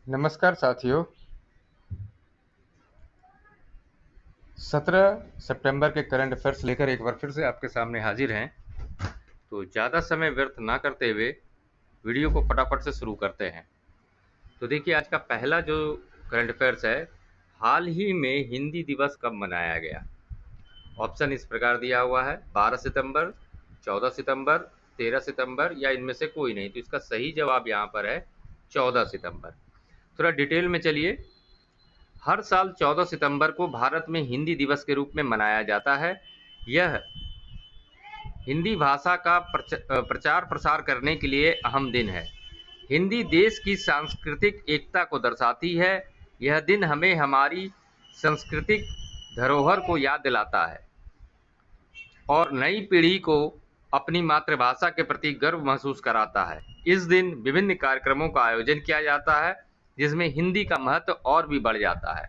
नमस्कार साथियों। 17 सितंबर के करंट अफेयर्स लेकर एक बार फिर से आपके सामने हाजिर हैं। तो ज़्यादा समय व्यर्थ ना करते हुए वीडियो को फटाफट से शुरू करते हैं। तो देखिए, आज का पहला जो करंट अफेयर्स है, हाल ही में हिंदी दिवस कब मनाया गया। ऑप्शन इस प्रकार दिया हुआ है: 12 सितंबर, 14 सितंबर, 13 सितंबर या इनमें से कोई नहीं। तो इसका सही जवाब यहाँ पर है 14 सितंबर। थोड़ा डिटेल में चलिए। हर साल 14 सितंबर को भारत में हिंदी दिवस के रूप में मनाया जाता है। यह हिंदी भाषा का प्रचार प्रसार करने के लिए अहम दिन है। हिंदी देश की सांस्कृतिक एकता को दर्शाती है। यह दिन हमें हमारी सांस्कृतिक धरोहर को याद दिलाता है और नई पीढ़ी को अपनी मातृभाषा के प्रति गर्व महसूस कराता है। इस दिन विभिन्न कार्यक्रमों का आयोजन किया जाता है, जिसमें हिंदी का महत्व और भी बढ़ जाता है।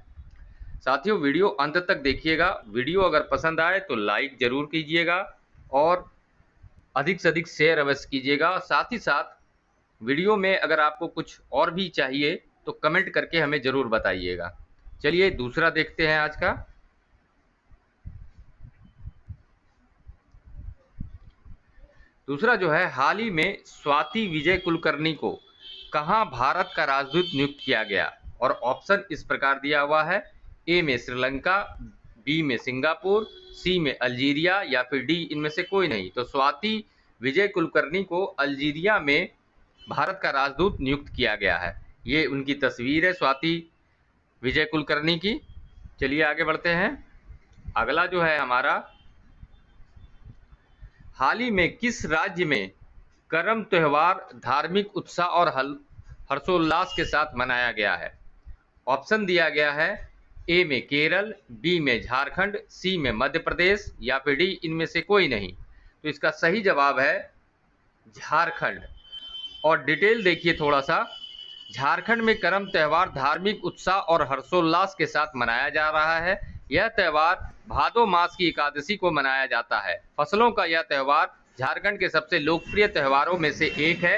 साथियों, वीडियो अंत तक देखिएगा। वीडियो अगर पसंद आए तो लाइक जरूर कीजिएगा और अधिक से अधिक शेयर अवश्य कीजिएगा। साथ ही साथ वीडियो में अगर आपको कुछ और भी चाहिए तो कमेंट करके हमें जरूर बताइएगा। चलिए दूसरा देखते हैं आज का। दूसरा जो है, हाल ही में स्वाति विजय कुलकर्णी को कहां भारत का राजदूत नियुक्त किया गया। और ऑप्शन इस प्रकार दिया हुआ है: ए में श्रीलंका, बी में सिंगापुर, सी में अल्जीरिया या फिर डी इनमें से कोई नहीं। तो स्वाति विजय कुलकर्णी को अल्जीरिया में भारत का राजदूत नियुक्त किया गया है। ये उनकी तस्वीर है स्वाति विजय कुलकर्णी की। चलिए आगे बढ़ते हैं। अगला जो है हमारा, हाल ही में किस राज्य में करम त्यौहार धार्मिक उत्साह और हर्षोल्लास के साथ मनाया गया है। ऑप्शन दिया गया है: ए में केरल, बी में झारखंड, सी में मध्य प्रदेश या फिर डी इनमें से कोई नहीं। तो इसका सही जवाब है झारखंड। और डिटेल देखिए थोड़ा सा। झारखंड में करम त्यौहार धार्मिक उत्साह और हर्षोल्लास के साथ मनाया जा रहा है। यह त्यौहार भादो मास की एकादशी को मनाया जाता है। फसलों का यह त्यौहार झारखंड के सबसे लोकप्रिय त्योहारों में से एक है।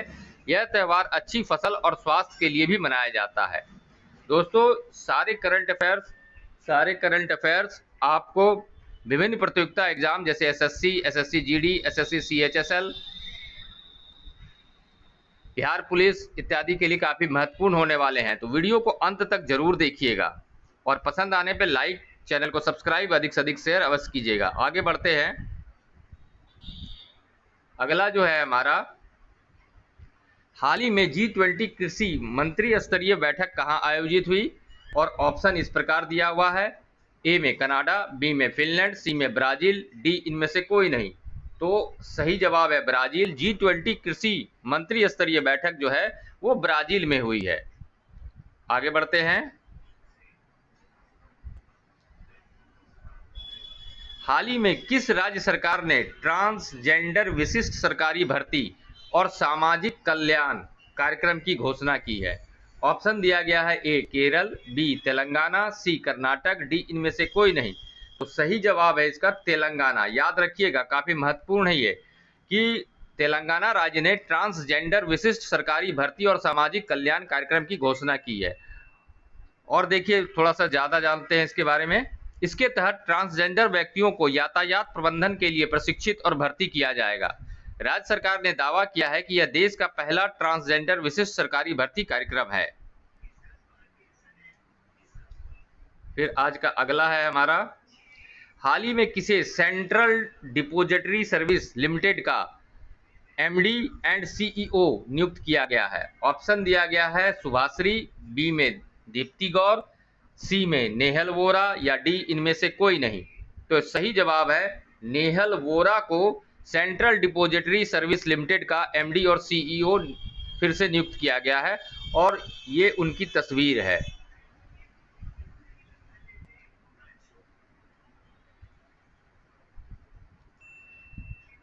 यह त्यौहार अच्छी फसल और स्वास्थ्य के लिए भी मनाया जाता है। दोस्तों, सारे करंट अफेयर्स आपको विभिन्न प्रतियोगिता एग्जाम जैसे SSC, SSC GD, SSC CHSL, Bihar police इत्यादि के लिए काफी महत्वपूर्ण होने वाले हैं। तो वीडियो को अंत तक जरूर देखिएगा और पसंद आने पर लाइक, चैनल को सब्सक्राइब, अधिक से अधिक शेयर अवश्य कीजिएगा। आगे बढ़ते हैं। अगला जो है हमारा, हाल ही में G20 कृषि मंत्री स्तरीय बैठक कहां आयोजित हुई। और ऑप्शन इस प्रकार दिया हुआ है: ए में कनाडा, बी में फिनलैंड, सी में ब्राजील, डी इनमें से कोई नहीं। तो सही जवाब है ब्राजील। G20 कृषि मंत्री स्तरीय बैठक जो है वो ब्राजील में हुई है। आगे बढ़ते हैं। हाल ही में किस राज्य सरकार ने ट्रांसजेंडर विशिष्ट सरकारी भर्ती और सामाजिक कल्याण कार्यक्रम की घोषणा की है। ऑप्शन दिया गया है: ए केरल, बी तेलंगाना, सी कर्नाटक, डी इनमें से कोई नहीं। तो सही जवाब है इसका तेलंगाना। याद रखिएगा, काफी महत्वपूर्ण है ये कि तेलंगाना राज्य ने ट्रांसजेंडर विशिष्ट सरकारी भर्ती और सामाजिक कल्याण कार्यक्रम की घोषणा की है। और देखिए, थोड़ा सा ज्यादा जानते हैं इसके बारे में। इसके तहत ट्रांसजेंडर व्यक्तियों को यातायात प्रबंधन के लिए प्रशिक्षित और भर्ती किया जाएगा। राज्य सरकार ने दावा किया है कि यह देश का पहला ट्रांसजेंडर विशिष्ट सरकारी भर्ती कार्यक्रम है। फिर आज का अगला है हमारा, हाल ही में किसे सेंट्रल डिपोजिटरी सर्विस लिमिटेड का एमडी एंड सीईओ नियुक्त किया गया है। ऑप्शन दिया गया है: सुभाश्री, बी में दीप्ति गौर, सी में नेहल वोरा या डी इनमें से कोई नहीं। तो सही जवाब है नेहल वोरा को सेंट्रल डिपोजिटरी सर्विस लिमिटेड का एमडी और सीईओ फिर से नियुक्त किया गया है और ये उनकी तस्वीर है।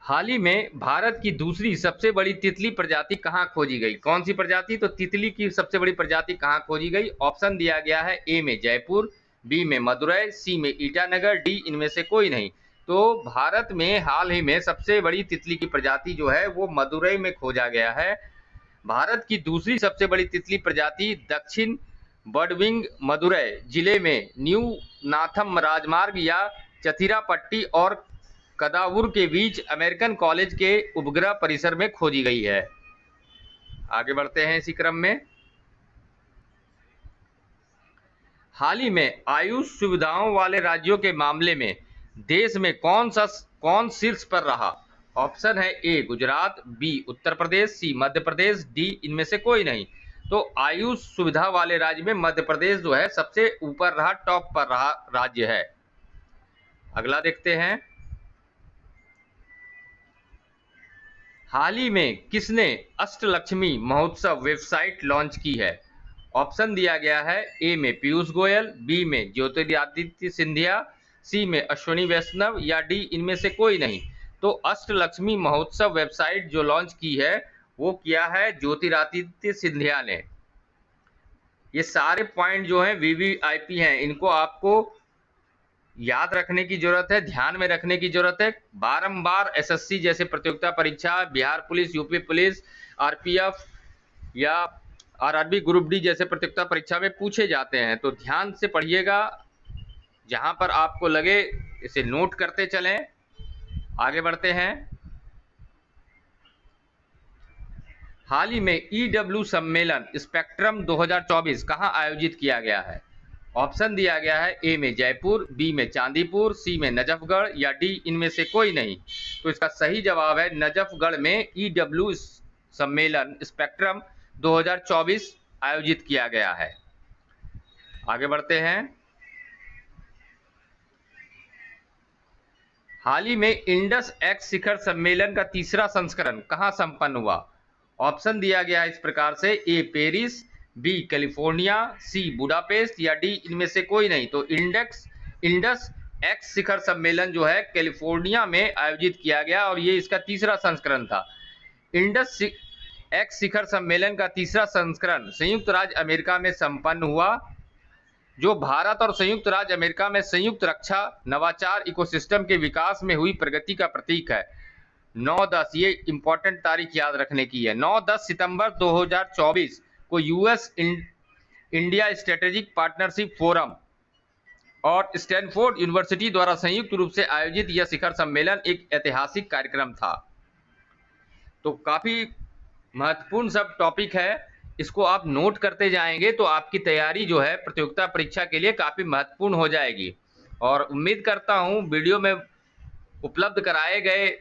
हाल ही में भारत की दूसरी सबसे बड़ी तितली प्रजाति कहां खोजी गई। कौन सी प्रजाति? तो तितली की सबसे बड़ी प्रजाति कहां खोजी गई। ऑप्शन दिया गया है: ए में जयपुर, बी में मदुरई, सी में ईटानगर, डी इनमें से कोई नहीं। तो भारत में हाल ही में सबसे बड़ी तितली की प्रजाति जो है वो मदुरई में खोजा गया है। भारत की दूसरी सबसे बड़ी तितली प्रजाति दक्षिण बर्डविंग मदुरै जिले में न्यू नाथम राजमार्ग या चथिरापट्टी और कदावुर के बीच अमेरिकन कॉलेज के उपग्रह परिसर में खोजी गई है। आगे बढ़ते हैं इसी क्रम में। हाल ही में आयुष सुविधाओं वाले राज्यों के मामले में देश में कौन शीर्ष पर रहा? ऑप्शन है ए गुजरात, बी उत्तर प्रदेश, सी मध्य प्रदेश, डी इनमें से कोई नहीं। तो आयुष सुविधा वाले राज्य में मध्य प्रदेश जो है सबसे ऊपर रहा, टॉप पर रहा राज्य है। अगला देखते हैं। हाल ही में किसने अष्टलक्ष्मी महोत्सव वेबसाइट लॉन्च की है? ऑप्शन दिया गया है ए में पीयूष गोयल, बी में ज्योतिरादित्य सिंधिया, सी में अश्विनी वैष्णव या डी इनमें से कोई नहीं। तो अष्टलक्ष्मी महोत्सव वेबसाइट जो लॉन्च की है वो किया है ज्योतिरादित्य सिंधिया ने। ये सारे पॉइंट जो हैं वीवीआईपी हैं, इनको आपको याद रखने की जरूरत है, ध्यान में रखने की जरूरत है। बारंबार एसएससी जैसे प्रतियोगिता परीक्षा, Bihar police, UP police, RPF या आरआरबी ग्रुप डी जैसे प्रतियोगिता परीक्षा में पूछे जाते हैं। तो ध्यान से पढ़िएगा, जहां पर आपको लगे इसे नोट करते चलें। आगे बढ़ते हैं। हाल ही में ईडब्ल्यू सम्मेलन स्पेक्ट्रम 2024 कहां आयोजित किया गया है? ऑप्शन दिया गया है ए में जयपुर, बी में चांदीपुर, सी में नजफगढ़ या डी इनमें से कोई नहीं। तो इसका सही जवाब है नजफगढ़ में ईडब्ल्यू सम्मेलन स्पेक्ट्रम 2024 आयोजित किया गया है। आगे बढ़ते हैं। हाल ही में इंडस एक्स शिखर सम्मेलन का तीसरा संस्करण कहां संपन्न हुआ? ऑप्शन दिया गया है इस प्रकार से, ए पेरिस, बी कैलिफोर्निया, सी बुडापेस्ट या डी इनमें से कोई नहीं। तो इंडस एक्स शिखर सम्मेलन जो है कैलिफोर्निया में आयोजित किया गया और ये इसका तीसरा संस्करण था। इंडस एक्स शिखर सम्मेलन का तीसरा संस्करण संयुक्त राज्य अमेरिका में संपन्न हुआ, जो भारत और संयुक्त राज्य अमेरिका में संयुक्त रक्षा नवाचार इकोसिस्टम के विकास में हुई प्रगति का प्रतीक है। 9-10 ये इंपॉर्टेंट तारीख याद रखने की है। 9-10 सितंबर 2024 को US India strategic partnership forum और स्टैनफोर्ड यूनिवर्सिटी द्वारा संयुक्त रूप से आयोजित यह शिखर सम्मेलन एक ऐतिहासिक कार्यक्रम था। तो काफी महत्वपूर्ण सब टॉपिक है, इसको आप नोट करते जाएंगे तो आपकी तैयारी जो है प्रतियोगिता परीक्षा के लिए काफी महत्वपूर्ण हो जाएगी। और उम्मीद करता हूं वीडियो में उपलब्ध कराए गए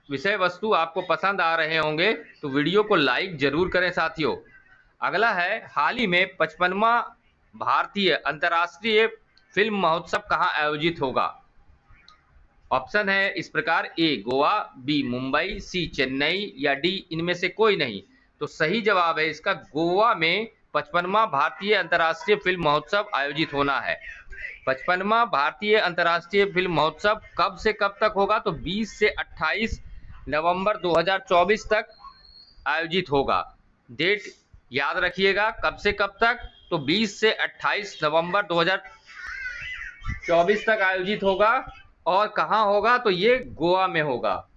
विषय वस्तु आपको पसंद आ रहे होंगे, तो वीडियो को लाइक जरूर करें साथियों। अगला है, हाल ही में 55वां भारतीय अंतर्राष्ट्रीय फिल्म महोत्सव कहां आयोजित होगा? ऑप्शन है इस प्रकार, ए गोवा, बी मुंबई, सी चेन्नई या डी इनमें से कोई नहीं। तो सही जवाब है इसका गोवा में 55वां भारतीय अंतर्राष्ट्रीय फिल्म महोत्सव आयोजित होना है। 55वां भारतीय अंतर्राष्ट्रीय फिल्म महोत्सव कब से कब तक होगा? तो 20 से 28 नवंबर 2024 तक आयोजित होगा। डेट याद रखिएगा, कब से कब तक? तो 20 से 28 नवंबर 2024 तक आयोजित होगा। और कहां होगा? तो ये गोवा में होगा।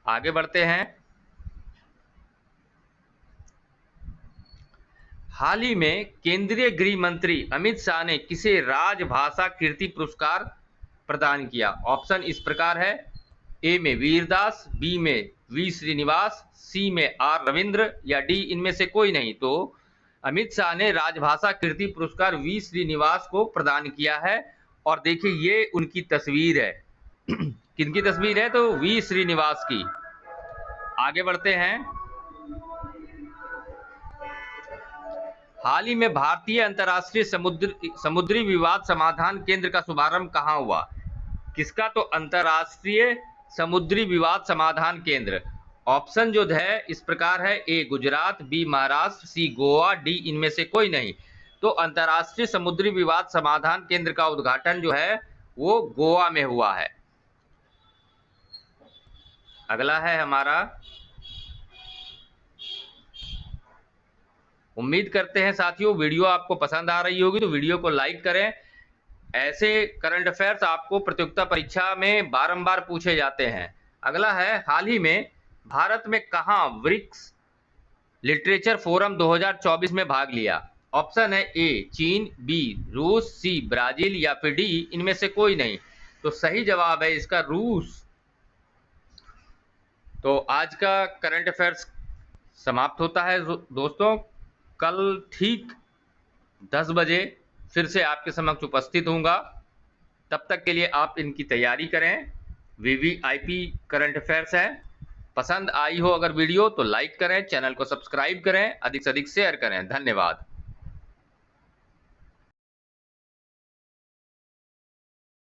आगे बढ़ते हैं। हाल ही में केंद्रीय गृह मंत्री अमित शाह ने किसे राजभाषा कीर्ति पुरस्कार प्रदान किया? ऑप्शन इस प्रकार है, ए में वीरदास, बी में वी श्रीनिवास, सी में आर रविंद्र या डी इनमें से कोई नहीं। तो अमित शाह ने राजभाषा कीर्ति पुरस्कार वी श्रीनिवास को प्रदान किया है। और देखिए ये उनकी तस्वीर है। किनकी तस्वीर है? तो वी श्रीनिवास की। आगे बढ़ते हैं। हाल ही में भारतीय अंतर्राष्ट्रीय समुद्री विवाद समाधान केंद्र का शुभारंभ कहां हुआ? किसका? तो अंतर्राष्ट्रीय समुद्री विवाद समाधान केंद्र। ऑप्शन जो है इस प्रकार है, ए गुजरात, बी महाराष्ट्र, सी गोवा, डी इनमें से कोई नहीं। तो अंतर्राष्ट्रीय समुद्री विवाद समाधान केंद्र का उद्घाटन जो है वो गोवा में हुआ है। अगला है हमारा, उम्मीद करते हैं साथियों वीडियो आपको पसंद आ रही होगी, तो वीडियो को लाइक करें। ऐसे करंट अफेयर्स आपको प्रतियोगिता परीक्षा में बारंबार पूछे जाते हैं। अगला है, हाल ही में भारत में कहां ब्रिक्स लिटरेचर फोरम 2024 में भाग लिया? ऑप्शन है ए चीन, बी रूस, सी ब्राजील या फिर डी इनमें से कोई नहीं। तो सही जवाब है इसका रूस। तो आज का करंट अफेयर्स समाप्त होता है दोस्तों। कल ठीक 10 बजे फिर से आपके समक्ष उपस्थित होऊंगा। तब तक के लिए आप इनकी तैयारी करें। वीवीआईपी करंट अफेयर्स है। पसंद आई हो अगर वीडियो तो लाइक करें, चैनल को सब्सक्राइब करें, अधिक से अधिक शेयर करें। धन्यवाद।